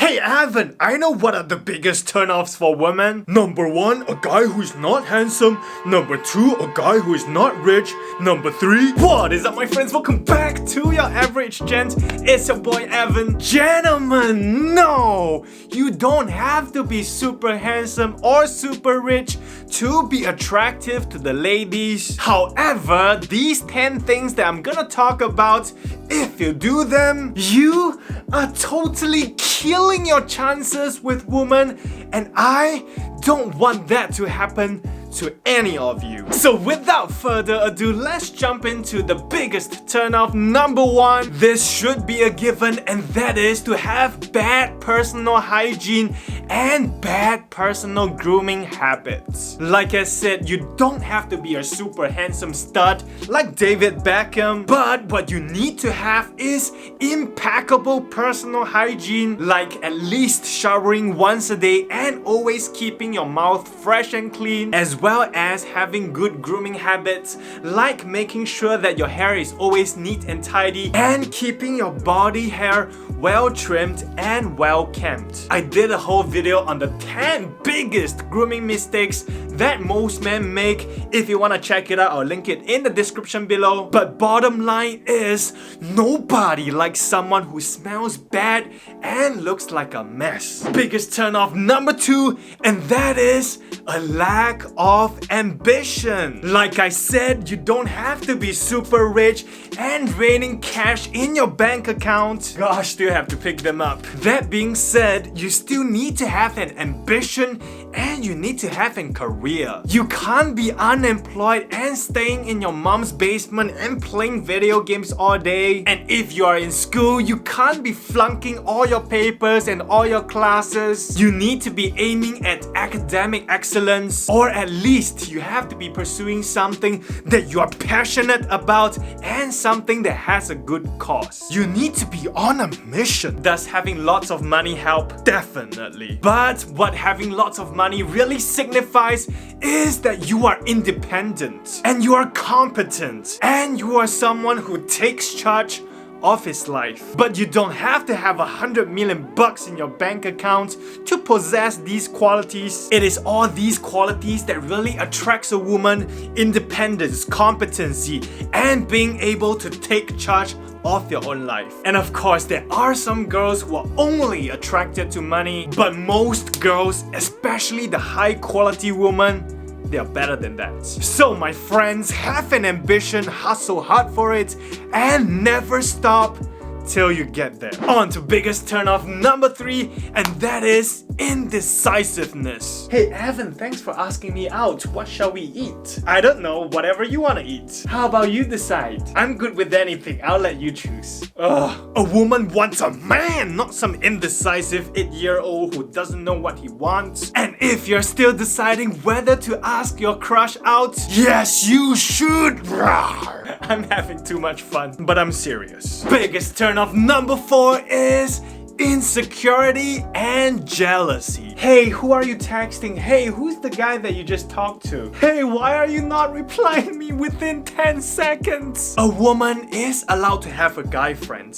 Hey Evan, I know what are the biggest turnoffs for women. Number 1, a guy who's not handsome. Number 2, a guy who is not rich. Number 3, what is up my friends? Welcome back to your average gent. It's your boy Evan. Gentlemen, no! You don't have to be super handsome or super rich to be attractive to the ladies. However, these 10 things that I'm gonna talk about, if you do them, you are totally killing your chances with women, and I don't want that to happen to any of you. So without further ado, let's jump into the biggest turnoff. Number 1, this should be a given, and that is to have bad personal hygiene and bad personal grooming habits. Like I said, you don't have to be a super handsome stud like David Beckham, but what you need to have is impeccable personal hygiene, like at least showering once a day and always keeping your mouth fresh and clean, as well as having good grooming habits, like making sure that your hair is always neat and tidy and keeping your body hair well trimmed and well kempt. I did a whole video on the 10 biggest grooming mistakes that most men make. If you want to check it out, I'll link it in the description below. But bottom line is, nobody likes someone who smells bad and looks like a mess. Biggest turnoff number 2, and that is a lack of ambition. Like I said, you don't have to be super rich and raining cash in your bank account. Gosh, still have to pick them up. That being said, you still need to have an ambition and you need to have a career. You can't be unemployed and staying in your mom's basement and playing video games all day. And if you are in school, you can't be flunking all your papers and all your classes. You need to be aiming at academic excellence, or at least you have to be pursuing something that you are passionate about and something that has a good cause. You need to be on a mission. Does having lots of money help? Definitely. But what having lots of money really signifies is that you are independent and you are competent and you are someone who takes charge of his life. But you don't have to have $100 million in your bank account to possess these qualities. It is all these qualities that really attracts a woman: independence, competency, and being able to take charge of your own life. And of course, there are some girls who are only attracted to money, but most girls, especially the high quality women, they are better than that. So my friends, have an ambition, hustle hard for it, and never stop till you get there. On to biggest turnoff number 3, and that is indecisiveness. Hey Evan, thanks for asking me out. What shall we eat? I don't know, whatever you want to eat. How about you decide? I'm good with anything, I'll let you choose. A woman wants a man, not some indecisive 8-year-old who doesn't know what he wants. And if you're still deciding whether to ask your crush out, yes, you should. I'm having too much fun, but I'm serious. Biggest turnoff number 4 is insecurity and jealousy. Hey, who are you texting? Hey, who's the guy that you just talked to? Hey, why are you not replying me within 10 seconds? A woman is allowed to have a guy friend,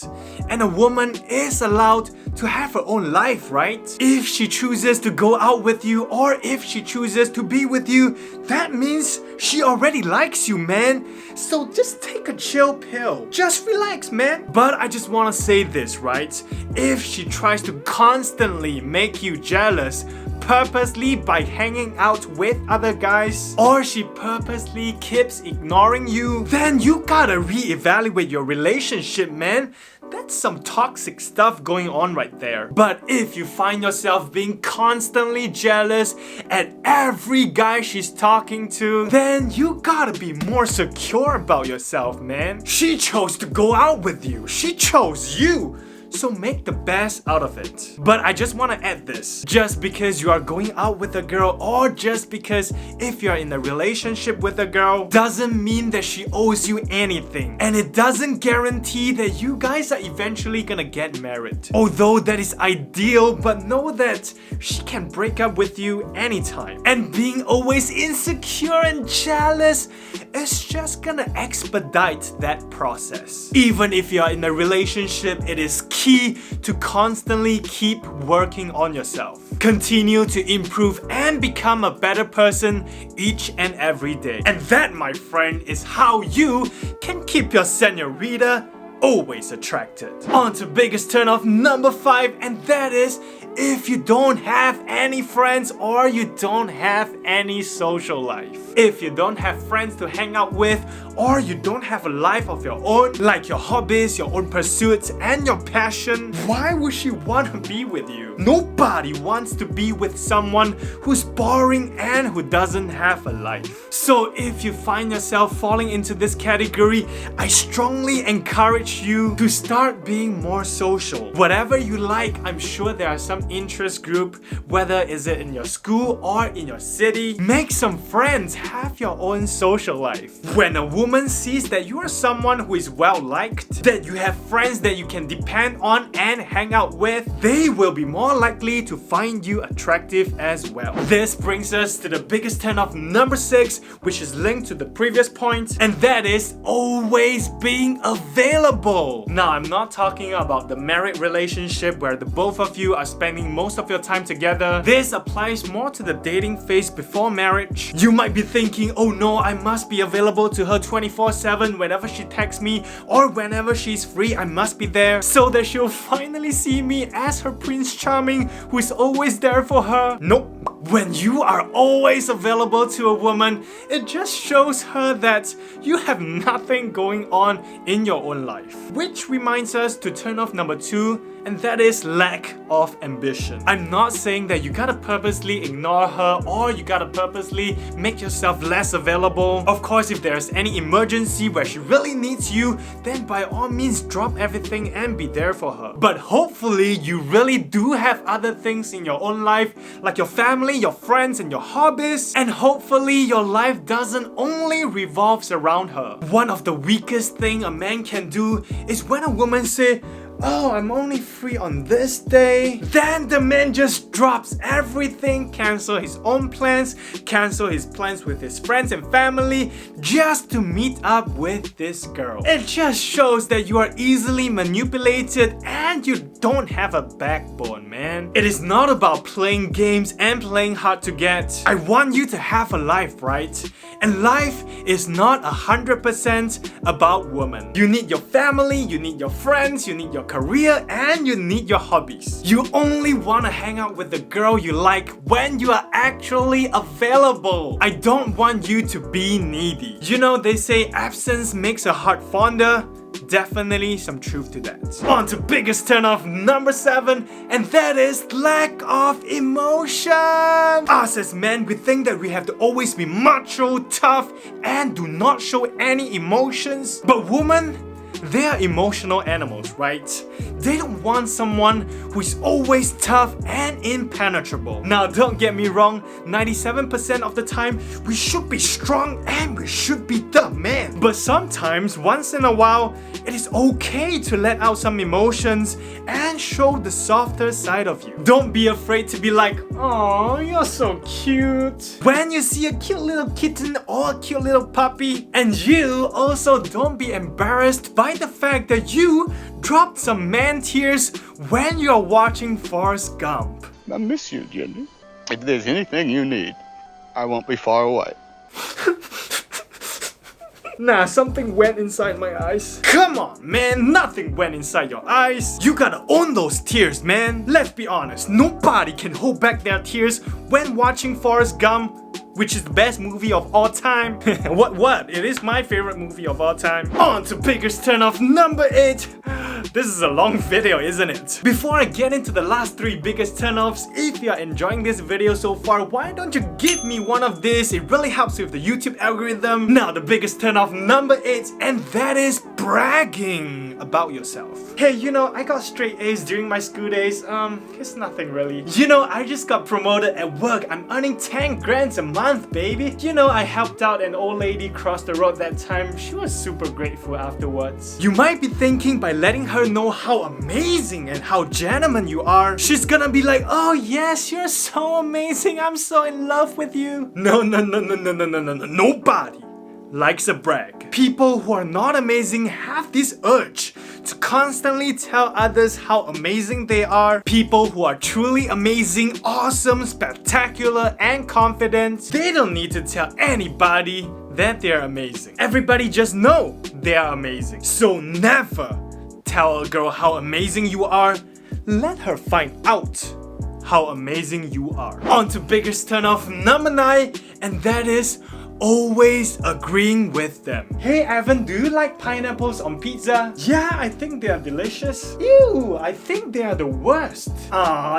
and a woman is allowed to have her own life, right? If she chooses to go out with you, or if she chooses to be with you, that means she already likes you, man. So just take a chill pill. Just relax, man. But I just want to say this, right? If she tries to constantly make you jealous, purposely by hanging out with other guys, or she purposely keeps ignoring you, then you gotta reevaluate your relationship, man. That's some toxic stuff going on right there. But if you find yourself being constantly jealous at every guy she's talking to, then you gotta be more secure about yourself, man. She chose to go out with you. She chose you. So make the best out of it. But I just want to add this. Just because you are going out with a girl, or just because if you're in a relationship with a girl, doesn't mean that she owes you anything. And it doesn't guarantee that you guys are eventually gonna get married. Although that is ideal, but know that she can break up with you anytime. And being always insecure and jealous is just gonna expedite that process. Even if you're in a relationship, it is key to constantly keep working on yourself. Continue to improve and become a better person each and every day. And that, my friend, is how you can keep your señorita always attracted. On to biggest turnoff number 5, and that is if you don't have any friends or you don't have any social life. If you don't have friends to hang out with or you don't have a life of your own, like your hobbies, your own pursuits, and your passion, why would she want to be with you? Nobody wants to be with someone who's boring and who doesn't have a life. So if you find yourself falling into this category, I strongly encourage you to start being more social. Whatever you like, I'm sure there are some interest group, whether is it in your school or in your city. Make some friends, have your own social life. When a woman sees that you are someone who is well liked, that you have friends that you can depend on and hang out with, they will be more likely to find you attractive as well. This brings us to the biggest turnoff number 6, which is linked to the previous point, and that is always being available. Now, I'm not talking about the married relationship where the both of you are spending most of your time together. This applies more to the dating phase before marriage. You might be thinking, oh no, I must be available to her 24/7 whenever she texts me, or whenever she's free, I must be there so that she'll finally see me as her Prince Charming who is always there for her. Nope. When you are always available to a woman, it just shows her that you have nothing going on in your own life. Which reminds us to turn off number 2, and that is lack of ambition. I'm not saying that you gotta purposely ignore her or you gotta purposely make yourself less available. Of course, if there's any emergency where she really needs you, then by all means drop everything and be there for her. But hopefully you really do have other things in your own life, like your family, your friends, and your hobbies, and hopefully your life doesn't only revolves around her. One of the weakest thing a man can do is when a woman say, oh, I'm only free on this day. Then the man just drops everything, cancel his own plans, cancel his plans with his friends and family just to meet up with this girl. It just shows that you are easily manipulated and you don't have a backbone, man. It is not about playing games and playing hard to get. I want you to have a life, right? And life is not 100% about women. You need your family, you need your friends, you need your career, and you need your hobbies. You only want to hang out with the girl you like when you are actually available. I don't want you to be needy. You know, they say absence makes a heart fonder. Definitely some truth to that. On to biggest turnoff number 7, and that is lack of emotion. Us as men, we think that we have to always be macho, tough, and do not show any emotions. But women, they are emotional animals, right? They don't want someone who is always tough and impenetrable. Now, don't get me wrong, 97% of the time, we should be strong and we should be the man. But sometimes, once in a while, it is okay to let out some emotions and show the softer side of you. Don't be afraid to be like, oh, you're so cute, when you see a cute little kitten or a cute little puppy. And you also don't be embarrassed by the fact that you dropped some man tears when you're watching Forrest Gump. I miss you, Jenny. If there's anything you need, I won't be far away. Nah, something went inside my eyes. Come on, man, nothing went inside your eyes. You gotta own those tears, man. Let's be honest, nobody can hold back their tears when watching Forrest Gump, which is the best movie of all time. What? It is my favorite movie of all time. On to biggest turnoff number 8. This is a long video, isn't it? Before I get into the last 3 biggest turnoffs, if you're enjoying this video so far, why don't you give me one of these? It really helps with the YouTube algorithm. Now, the biggest turnoff number 8, and that is bragging about yourself. Hey, you know, I got straight A's during my school days. It's nothing really. You know, I just got promoted at work. I'm earning 10 grand a month, baby. You know, I helped out an old lady cross the road that time. She was super grateful afterwards. You might be thinking by letting her know how amazing and how gentleman you are, she's gonna be like, oh yes, you're so amazing, I'm so in love with you. No. Nobody likes a brag. People who are not amazing have this urge to constantly tell others how amazing they are. People who are truly amazing, awesome, spectacular, and confident, they don't need to tell anybody that they're amazing. Everybody just know they are amazing. So never tell a girl how amazing you are. Let her find out how amazing you are. On to biggest turnoff number 9, and that is always agreeing with them. Hey Evan, do you like pineapples on pizza? Yeah, I think they are delicious. Ew, I think they are the worst.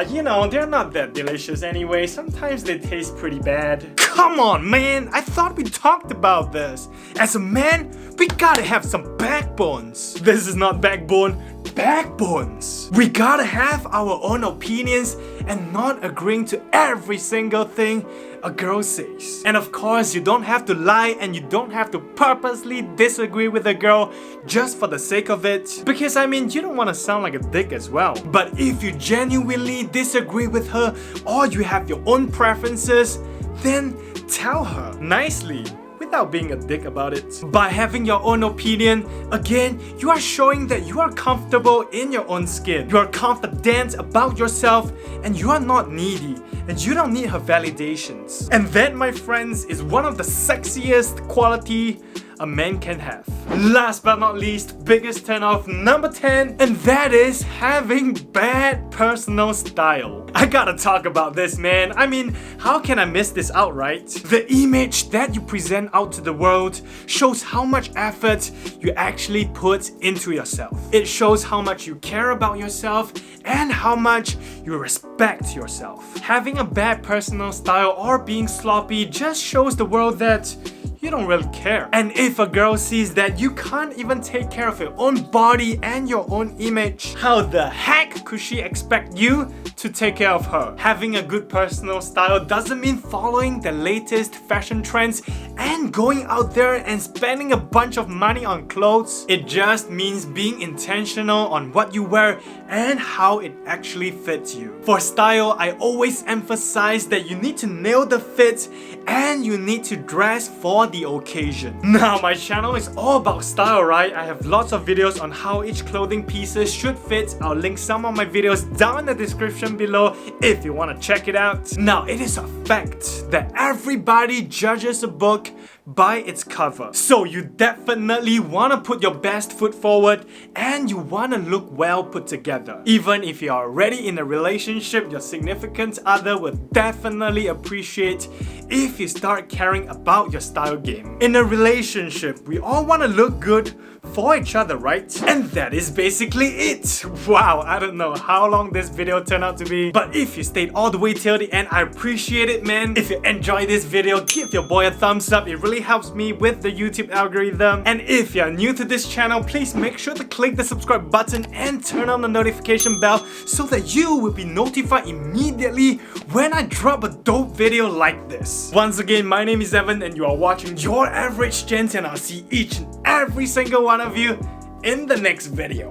You know, they're not that delicious anyway. Sometimes they taste pretty bad. Come on, man, I thought we talked about this. As a man, we gotta have some backbones. This is not backbone, backbones. We gotta have our own opinions and not agreeing to every single thing a girl says. And of course, you don't have to lie and you don't have to purposely disagree with a girl just for the sake of it. Because I mean, you don't want to sound like a dick as well. But if you genuinely disagree with her or you have your own preferences, then tell her nicely, without being a dick about it. By having your own opinion, again, you are showing that you are comfortable in your own skin. You are confident about yourself and you are not needy and you don't need her validations. And that, my friends, is one of the sexiest quality a man can have. Last but not least, biggest turnoff number 10, and that is having bad personal style. I gotta talk about this, man. I mean, how can I miss this out, right? The image that you present out to the world shows how much effort you actually put into yourself. It shows how much you care about yourself and how much you respect yourself. Having a bad personal style or being sloppy just shows the world that you don't really care. And if a girl sees that you can't even take care of your own body and your own image, how the heck could she expect you to take care of her? Having a good personal style doesn't mean following the latest fashion trends and going out there and spending a bunch of money on clothes. It just means being intentional on what you wear and how it actually fits you. For style, I always emphasize that you need to nail the fit and you need to dress for the occasion. Now, my channel is all about style, right? I have lots of videos on how each clothing pieces should fit. I'll link some of my videos down in the description below if you want to check it out. Now, it is a fact that everybody judges a book by its cover. So you definitely want to put your best foot forward and you want to look well put together. Even if you're already in a relationship, your significant other will definitely appreciate if you start caring about your style game. In a relationship, we all want to look good for each other, right? And that is basically it. Wow, I don't know how long this video turned out to be, but if you stayed all the way till the end, I appreciate it, man. If you enjoyed this video, give your boy a thumbs up. It really helps me with the YouTube algorithm. And if you're new to this channel, please make sure to click the subscribe button and turn on the notification bell so that you will be notified immediately when I drop a dope video like this. Once again, my name is Evan and you are watching Your Average Gent, and I'll see each and every single one of you in the next video.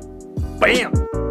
Bam!